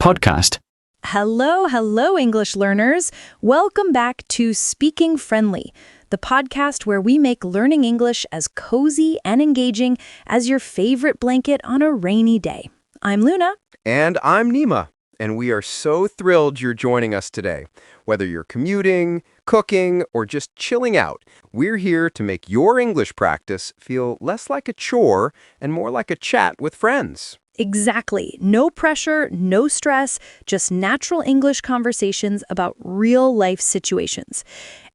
podcast. Hello, English learners. Welcome back to Speaking Friendly, the podcast where we make learning English as cozy and engaging as your favorite blanket on a rainy day. I'm Luna. And I'm Nima, and we are so thrilled you're joining us today. Whether you're commuting, cooking, or just chilling out, we're here to make your English practice feel less like a chore and more like a chat with friends. Exactly. No pressure, no stress, just natural English conversations about real life situations.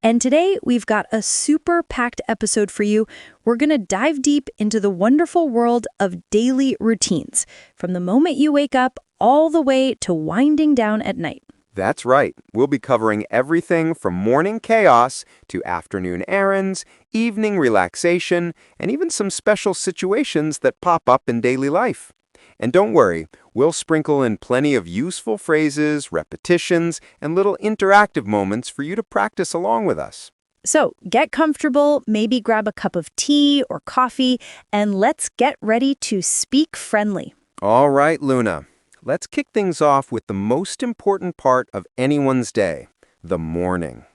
And today we've got a super packed episode for you. We're going to dive deep into the wonderful world of daily routines, from the moment you wake up all the way to winding down at night. That's right. We'll be covering everything from morning chaos to afternoon errands, evening relaxation, and even some special situations that pop up in daily life. And don't worry, we'll sprinkle in plenty of useful phrases, repetitions, and little interactive moments for you to practice along with us. So get comfortable, maybe grab a cup of tea or coffee, and let's get ready to speak friendly. All right, Luna. Let's kick things off with the most important part of anyone's day, the morning.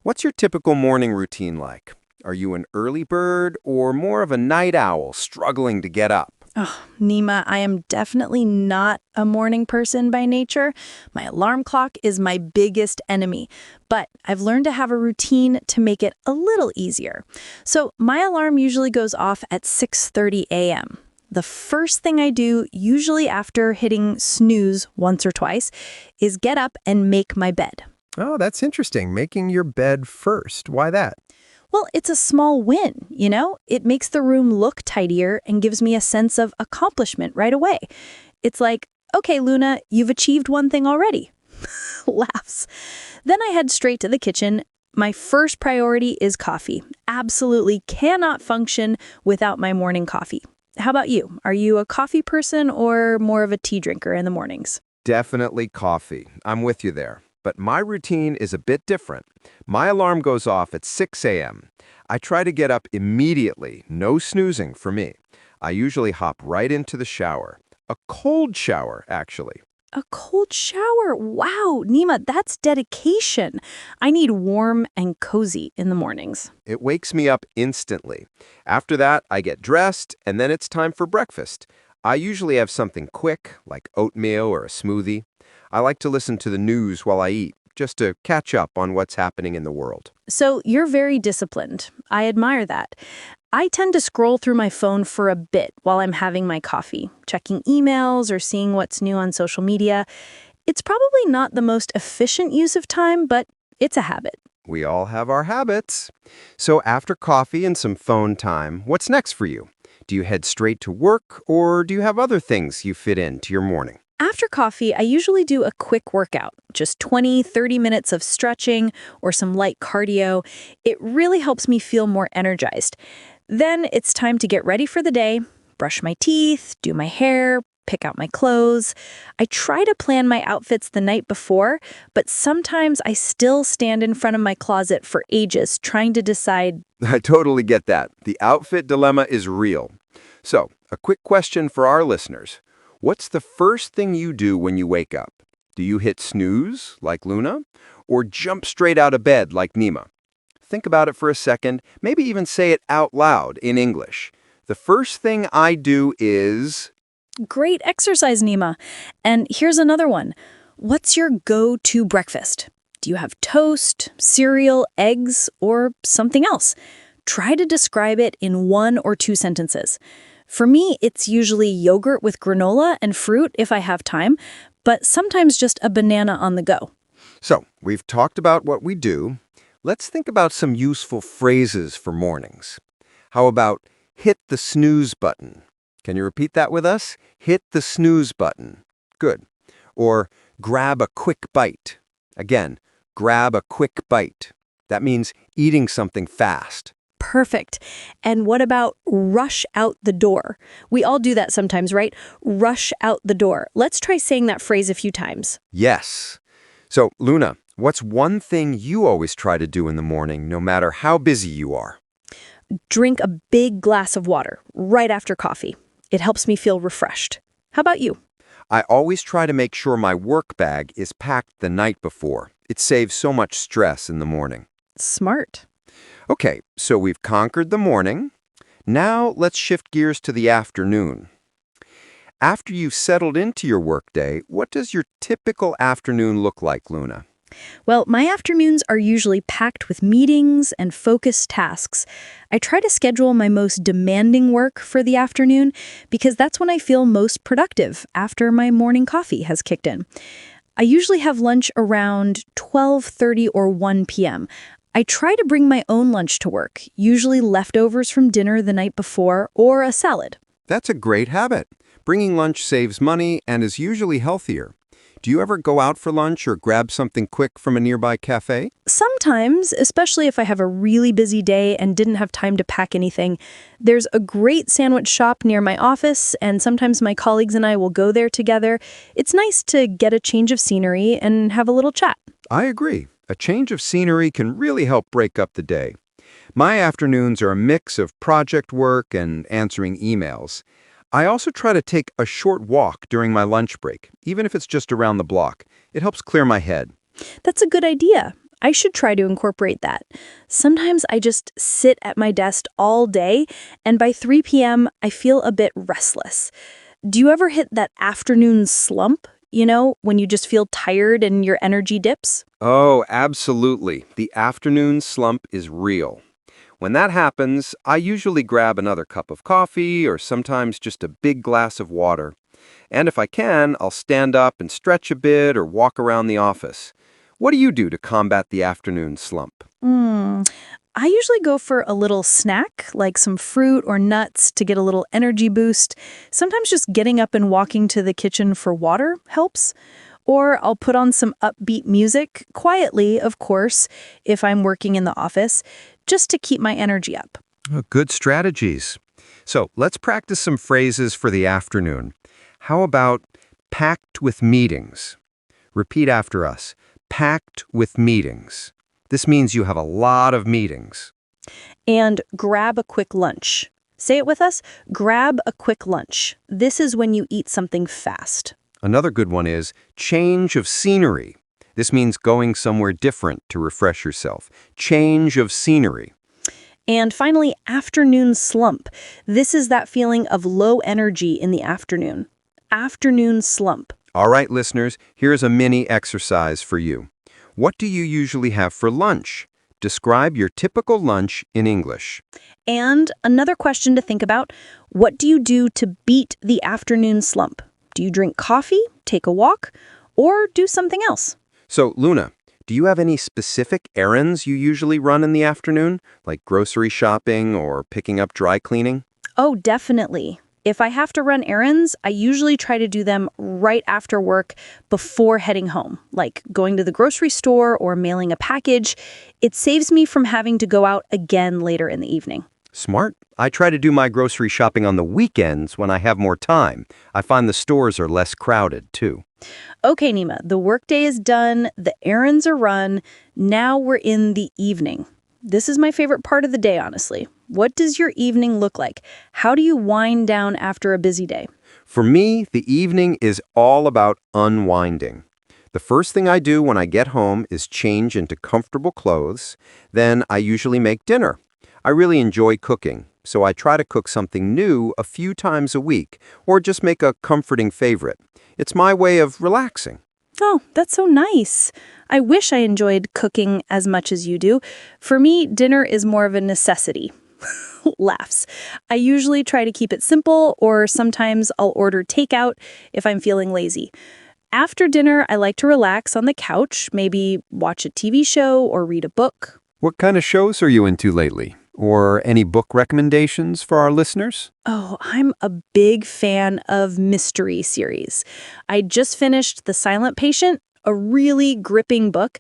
What's your typical morning routine like? Are you an early bird or more of a night owl struggling to get up? Oh, Nima, I am definitely not a morning person by nature. My alarm clock is my biggest enemy, but I've learned to have a routine to make it a little easier. So my alarm usually goes off at 6:30 a.m. The first thing I do, usually after hitting snooze once or twice, is get up and make my bed. Oh, that's interesting. Making your bed first. Why that? Well, it's a small win, you know? It makes the room look tidier and gives me a sense of accomplishment right away. It's like, okay, Luna, you've achieved one thing already. Laughs. Then I head straight to the kitchen. My first priority is coffee. Absolutely cannot function without my morning coffee. How about you? Are you a coffee person or more of a tea drinker in the mornings? Definitely coffee. I'm with you there. But my routine is a bit different. My alarm goes off at 6 a.m. I try to get up immediately, no snoozing for me. I usually hop right into the shower. A cold shower, actually. A cold shower? Wow, Nima, that's dedication. I need warm and cozy in the mornings. It wakes me up instantly. After that, I get dressed, and then it's time for breakfast. I usually have something quick, like oatmeal or a smoothie. I like to listen to the news while I eat, just to catch up on what's happening in the world. So you're very disciplined. I admire that. I tend to scroll through my phone for a bit while I'm having my coffee, checking emails or seeing what's new on social media. It's probably not the most efficient use of time, but it's a habit. We all have our habits. So after coffee and some phone time, what's next for you? Do you head straight to work, or do you have other things you fit into your morning? After coffee, I usually do a quick workout, just 20-30 minutes of stretching or some light cardio. It really helps me feel more energized. Then it's time to get ready for the day, brush my teeth, do my hair, pick out my clothes. I try to plan my outfits the night before, but sometimes I still stand in front of my closet for ages trying to decide. I totally get that. The outfit dilemma is real. So, a quick question for our listeners. What's the first thing you do when you wake up? Do you hit snooze, like Luna, or jump straight out of bed, like Nima? Think about it for a second, maybe even say it out loud in English. The first thing I do is... Great exercise, Nima. And here's another one. What's your go-to breakfast? Do you have toast, cereal, eggs, or something else? Try to describe it in 1 or 2 sentences. For me, it's usually yogurt with granola and fruit if I have time, but sometimes just a banana on the go. So, we've talked about what we do. Let's think about some useful phrases for mornings. How about hit the snooze button? Can you repeat that with us? Hit the snooze button. Good. Or grab a quick bite. Again, grab a quick bite. That means eating something fast. Perfect. And what about rush out the door? We all do that sometimes, right? Rush out the door. Let's try saying that phrase a few times. Yes. So, Luna, what's one thing you always try to do in the morning, no matter how busy you are? Drink a big glass of water right after coffee. It helps me feel refreshed. How about you? I always try to make sure my work bag is packed the night before. It saves so much stress in the morning. Smart. Okay, so we've conquered the morning. Now let's shift gears to the afternoon. After you've settled into your workday, what does your typical afternoon look like, Luna? Well, my afternoons are usually packed with meetings and focused tasks. I try to schedule my most demanding work for the afternoon because that's when I feel most productive after my morning coffee has kicked in. I usually have lunch around 12:30 or 1 p.m. I try to bring my own lunch to work, usually leftovers from dinner the night before or a salad. That's a great habit. Bringing lunch saves money and is usually healthier. Do you ever go out for lunch or grab something quick from a nearby cafe? Sometimes, especially if I have a really busy day and didn't have time to pack anything, there's a great sandwich shop near my office, and sometimes my colleagues and I will go there together. It's nice to get a change of scenery and have a little chat. I agree. A change of scenery can really help break up the day. My afternoons are a mix of project work and answering emails. I also try to take a short walk during my lunch break, even if it's just around the block. It helps clear my head. That's a good idea. I should try to incorporate that. Sometimes I just sit at my desk all day, and by 3 p.m., I feel a bit restless. Do you ever hit that afternoon slump? You know, when you just feel tired and your energy dips? Oh, absolutely. The afternoon slump is real. When that happens, I usually grab another cup of coffee or sometimes just a big glass of water. And if I can, I'll stand up and stretch a bit or walk around the office. What do you do to combat the afternoon slump? I usually go for a little snack, like some fruit or nuts to get a little energy boost. Sometimes just getting up and walking to the kitchen for water helps. Or I'll put on some upbeat music, quietly, of course, if I'm working in the office, just to keep my energy up. Oh, good strategies. So let's practice some phrases for the afternoon. How about packed with meetings? Repeat after us. Packed with meetings. This means you have a lot of meetings. And grab a quick lunch. Say it with us. Grab a quick lunch. This is when you eat something fast. Another good one is change of scenery. This means going somewhere different to refresh yourself. Change of scenery. And finally, afternoon slump. This is that feeling of low energy in the afternoon. Afternoon slump. All right, listeners, here's a mini exercise for you. What do you usually have for lunch? Describe your typical lunch in English. And another question to think about, what do you do to beat the afternoon slump? Do you drink coffee, take a walk, or do something else? So, Luna, do you have any specific errands you usually run in the afternoon, like grocery shopping or picking up dry cleaning? Oh, definitely. If I have to run errands, I usually try to do them right after work before heading home, like going to the grocery store or mailing a package. It saves me from having to go out again later in the evening. Smart. I try to do my grocery shopping on the weekends when I have more time. I find the stores are less crowded, too. Okay, Nima, the workday is done, the errands are run, now we're in the evening. This is my favorite part of the day, honestly. What does your evening look like? How do you wind down after a busy day? For me, the evening is all about unwinding. The first thing I do when I get home is change into comfortable clothes. Then I usually make dinner. I really enjoy cooking, so I try to cook something new a few times a week, or just make a comforting favorite. It's my way of relaxing. Oh, that's so nice. I wish I enjoyed cooking as much as you do. For me, dinner is more of a necessity. Laughs. I usually try to keep it simple, or sometimes I'll order takeout if I'm feeling lazy. After dinner, I like to relax on the couch, maybe watch a TV show or read a book. What kind of shows are you into lately? Or any book recommendations for our listeners? Oh, I'm a big fan of mystery series. I just finished The Silent Patient, a really gripping book.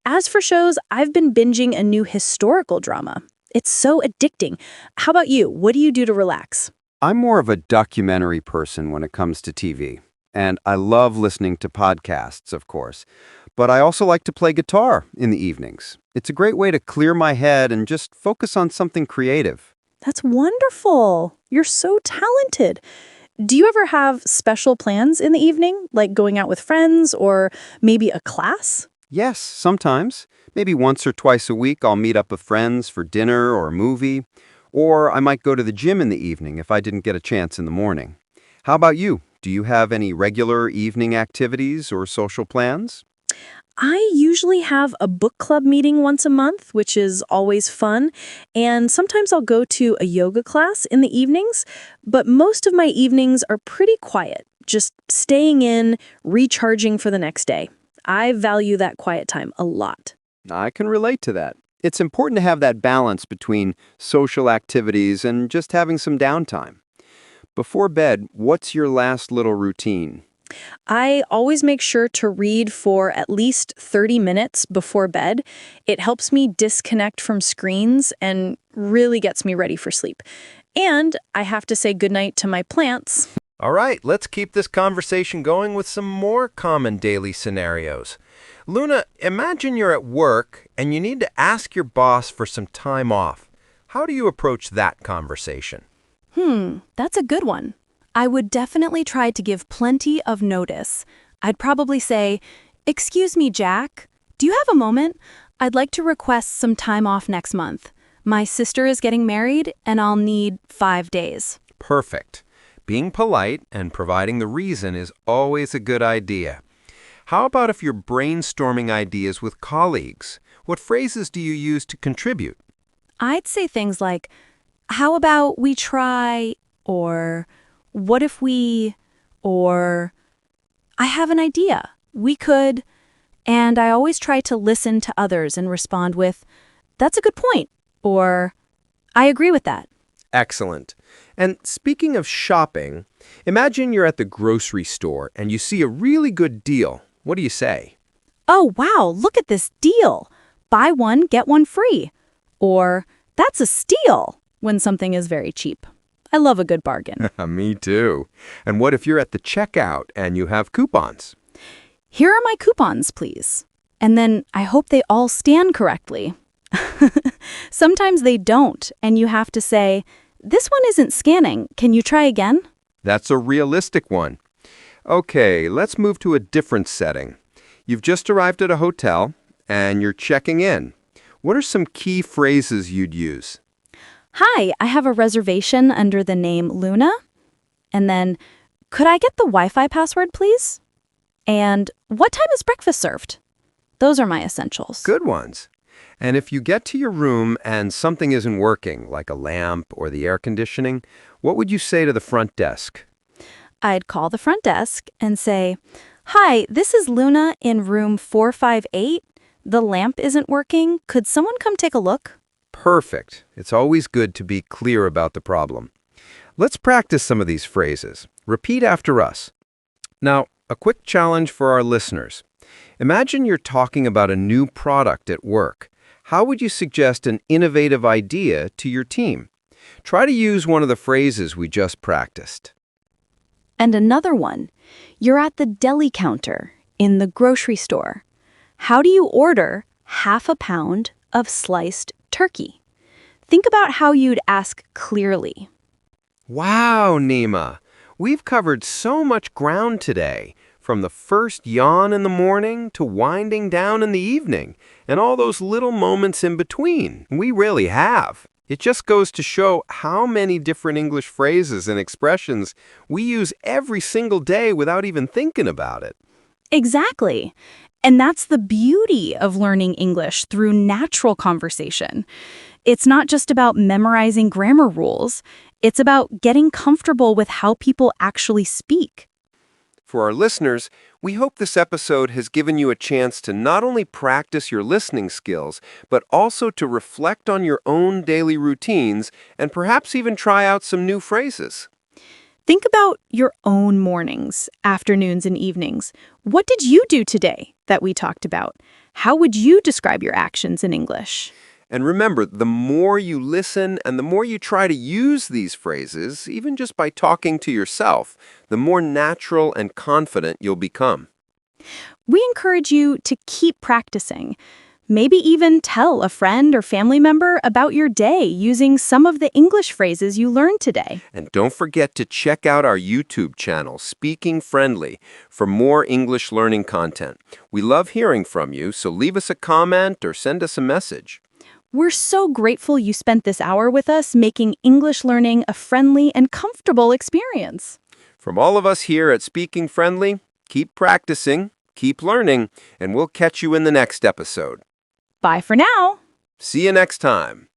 As for shows, I've been binging a new historical drama. It's so addicting. How about you? What do you do to relax? I'm more of a documentary person when it comes to TV. And I love listening to podcasts, of course. But I also like to play guitar in the evenings. It's a great way to clear my head and just focus on something creative. That's wonderful. You're so talented. Do you ever have special plans in the evening, like going out with friends or maybe a class? Yes, sometimes. Maybe once or twice a week I'll meet up with friends for dinner or a movie. Or I might go to the gym in the evening if I didn't get a chance in the morning. How about you? Do you have any regular evening activities or social plans? I usually have a book club meeting once a month, which is always fun, and sometimes I'll go to a yoga class in the evenings, but most of my evenings are pretty quiet, just staying in, recharging for the next day. I value that quiet time a lot. I can relate to that. It's important to have that balance between social activities and just having some downtime. Before bed, what's your last little routine? I always make sure to read for at least 30 minutes before bed. It helps me disconnect from screens and really gets me ready for sleep. And I have to say goodnight to my plants. All right, let's keep this conversation going with some more common daily scenarios. Luna, imagine you're at work and you need to ask your boss for some time off. How do you approach that conversation? That's a good one. I would definitely try to give plenty of notice. I'd probably say, "Excuse me, Jack, do you have a moment? I'd like to request some time off next month. My sister is getting married and I'll need 5 days." Perfect. Being polite and providing the reason is always a good idea. How about if you're brainstorming ideas with colleagues? What phrases do you use to contribute? I'd say things like, "How about we try," or "What if we," or "I have an idea. We could," and I always try to listen to others and respond with, "That's a good point," or "I agree with that." Excellent. And speaking of shopping, imagine you're at the grocery store and you see a really good deal. What do you say? "Oh, wow, look at this deal. Buy one, get one free." Or, "That's a steal," when something is very cheap. I love a good bargain. Me too. And what if you're at the checkout and you have coupons? "Here are my coupons, please." And then I hope they all stand correctly. Sometimes they don't, and you have to say, "This one isn't scanning. Can you try again?" That's a realistic one. Okay, let's move to a different setting. You've just arrived at a hotel and you're checking in. What are some key phrases you'd use? "Hi, I have a reservation under the name Luna." And then, "Could I get the Wi-Fi password, please?" And "What time is breakfast served?" Those are my essentials. Good ones. And if you get to your room and something isn't working, like a lamp or the air conditioning, what would you say to the front desk? I'd call the front desk and say, "Hi, this is Luna in room 458. The lamp isn't working. Could someone come take a look?" Perfect. It's always good to be clear about the problem. Let's practice some of these phrases. Repeat after us. Now, a quick challenge for our listeners. Imagine you're talking about a new product at work. How would you suggest an innovative idea to your team? Try to use one of the phrases we just practiced. And another one, you're at the deli counter in the grocery store. How do you order half a pound of sliced turkey? Think about how you'd ask clearly. Wow, Nima! We've covered so much ground today, from the first yawn in the morning to winding down in the evening, and all those little moments in between. We really have. It just goes to show how many different English phrases and expressions we use every single day without even thinking about it. Exactly. And that's the beauty of learning English through natural conversation. It's not just about memorizing grammar rules. It's about getting comfortable with how people actually speak. For our listeners, we hope this episode has given you a chance to not only practice your listening skills, but also to reflect on your own daily routines and perhaps even try out some new phrases. Think about your own mornings, afternoons, and evenings. What did you do today that we talked about? How would you describe your actions in English? And remember, the more you listen and the more you try to use these phrases, even just by talking to yourself, the more natural and confident you'll become. We encourage you to keep practicing. Maybe even tell a friend or family member about your day using some of the English phrases you learned today. And don't forget to check out our YouTube channel, Speaking Friendly, for more English learning content. We love hearing from you, so leave us a comment or send us a message. We're so grateful you spent this hour with us making English learning a friendly and comfortable experience. From all of us here at Speaking Friendly, keep practicing, keep learning, and we'll catch you in the next episode. Bye for now. See you next time.